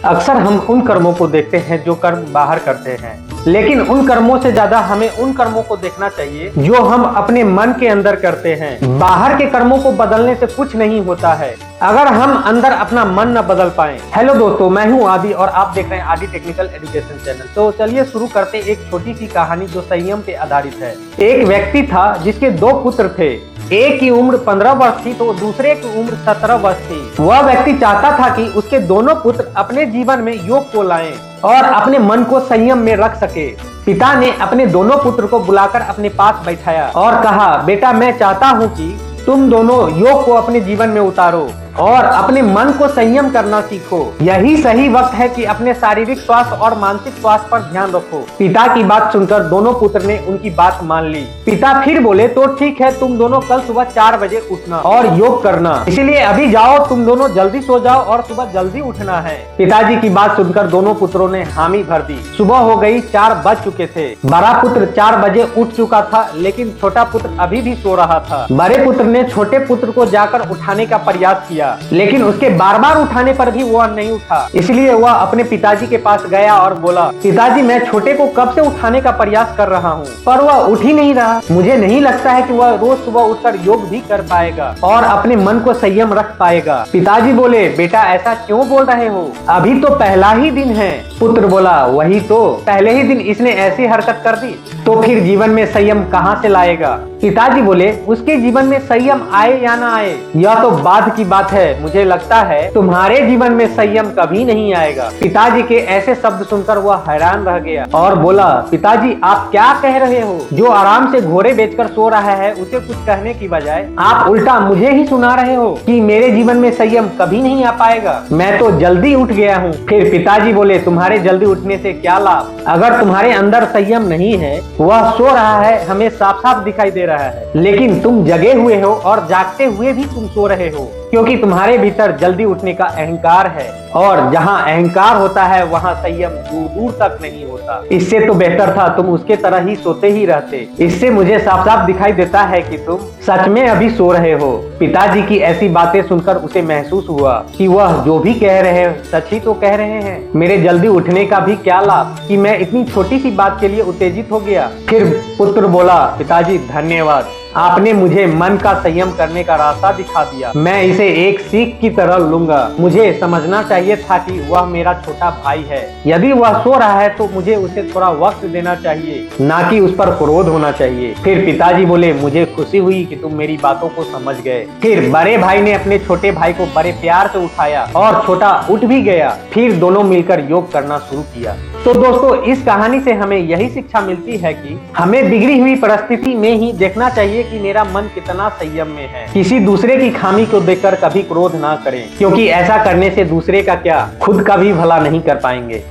अक्सर हम उन कर्मों को देखते हैं जो कर्म बाहर करते हैं, लेकिन उन कर्मों से ज्यादा हमें उन कर्मों को देखना चाहिए जो हम अपने मन के अंदर करते हैं। बाहर के कर्मों को बदलने से कुछ नहीं होता है अगर हम अंदर अपना मन न बदल पाए। हेलो दोस्तों, मैं हूं आदि और आप देख रहे हैं आदि टेक्निकल एजुकेशन चैनल। तो चलिए शुरू करते एक छोटी सी कहानी जो संयम पे आधारित है। एक व्यक्ति था जिसके 2 पुत्र थे। एक की उम्र 15 वर्ष थी तो दूसरे की उम्र 17 वर्ष थी। वह व्यक्ति चाहता था कि उसके दोनों पुत्र अपने जीवन में योग को लाएं और अपने मन को संयम में रख सके। पिता ने अपने दोनों पुत्र को बुलाकर अपने पास बैठाया और कहा, बेटा मैं चाहता हूँ कि तुम दोनों योग को अपने जीवन में उतारो और अपने मन को संयम करना सीखो। यही सही वक्त है कि अपने शारीरिक स्वास्थ्य और मानसिक स्वास्थ्य पर ध्यान रखो। पिता की बात सुनकर दोनों पुत्र ने उनकी बात मान ली। पिता फिर बोले, तो ठीक है, तुम दोनों कल सुबह 4 बजे उठना और योग करना। इसलिए अभी जाओ, तुम दोनों जल्दी सो जाओ और सुबह जल्दी उठना है। पिताजी की बात सुनकर दोनों पुत्रों ने हामी भर दी। सुबह हो गई, 4 बज चुके थे। बड़ा पुत्र 4 बजे उठ चुका था, लेकिन छोटा पुत्र अभी भी सो रहा था। बड़े पुत्र ने छोटे पुत्र को जाकर उठाने का प्रयास किया, लेकिन उसके बार बार उठाने पर भी वह नहीं उठा। इसलिए वह अपने पिताजी के पास गया और बोला, पिताजी मैं छोटे को कब से उठाने का प्रयास कर रहा हूँ पर वह उठ ही नहीं रहा। मुझे नहीं लगता है कि वह रोज सुबह उठकर योग भी कर पाएगा और अपने मन को संयम रख पाएगा। पिताजी बोले, बेटा ऐसा क्यों बोल रहे हो, अभी तो पहला ही दिन है। पुत्र बोला, वही तो, पहले ही दिन इसने ऐसी हरकत कर दी तो फिर जीवन में संयम कहाँ से लाएगा। पिताजी बोले, उसके जीवन में संयम आए या ना आए यह तो बाद की बात है। मुझे लगता है तुम्हारे जीवन में संयम कभी नहीं आएगा। पिताजी के ऐसे शब्द सुनकर वह हैरान रह गया और बोला, पिताजी आप क्या कह रहे हो? जो आराम से घोड़े बेचकर सो रहा है उसे कुछ कहने की बजाय आप उल्टा मुझे ही सुना रहे हो कि मेरे जीवन में संयम कभी नहीं आ पाएगा। मैं तो जल्दी उठ गया हूँ। फिर पिताजी बोले, तुम्हारे जल्दी उठने से क्या लाभ? अगर तुम्हारे अंदर संयम नहीं है, वह सो रहा है हमें साफ साफ दिखाई दे रहा है, लेकिन तुम जगे हुए हो और जागते हुए भी तुम सो रहे हो, क्योंकि तुम्हारे भीतर जल्दी उठने का अहंकार है और जहाँ अहंकार होता है वहाँ संयम दूर दूर तक नहीं होता। इससे तो बेहतर था तुम उसके तरह ही सोते ही रहते। इससे मुझे साफ साफ दिखाई देता है कि तुम सच में अभी सो रहे हो। पिताजी की ऐसी बातें सुनकर उसे महसूस हुआ कि वह जो भी कह रहे हैं सच ही तो कह रहे हैं। मेरे जल्दी उठने का भी क्या लाभ कि मैं इतनी छोटी सी बात के लिए उत्तेजित हो गया। फिर पुत्र बोला, पिताजी धन्यवाद, आपने मुझे मन का संयम करने का रास्ता दिखा दिया। मैं इसे एक सीख की तरह लूंगा। मुझे समझना चाहिए था कि वह मेरा छोटा भाई है। यदि वह सो रहा है तो मुझे उसे थोड़ा वक्त देना चाहिए, ना कि उस पर क्रोध होना चाहिए। फिर पिताजी बोले, मुझे खुशी हुई कि तुम मेरी बातों को समझ गए। फिर बड़े भाई ने अपने छोटे भाई को बड़े प्यार से उठाया और छोटा उठ भी गया। फिर दोनों मिलकर योग करना शुरू किया। तो दोस्तों, इस कहानी से हमें यही शिक्षा मिलती है कि हमें बिगड़ी हुई परिस्थिति में ही देखना चाहिए कि मेरा मन कितना संयम में है। किसी दूसरे की खामी को देखकर कभी क्रोध ना करें, क्योंकि ऐसा करने से दूसरे का क्या खुद का भी भला नहीं कर पाएंगे।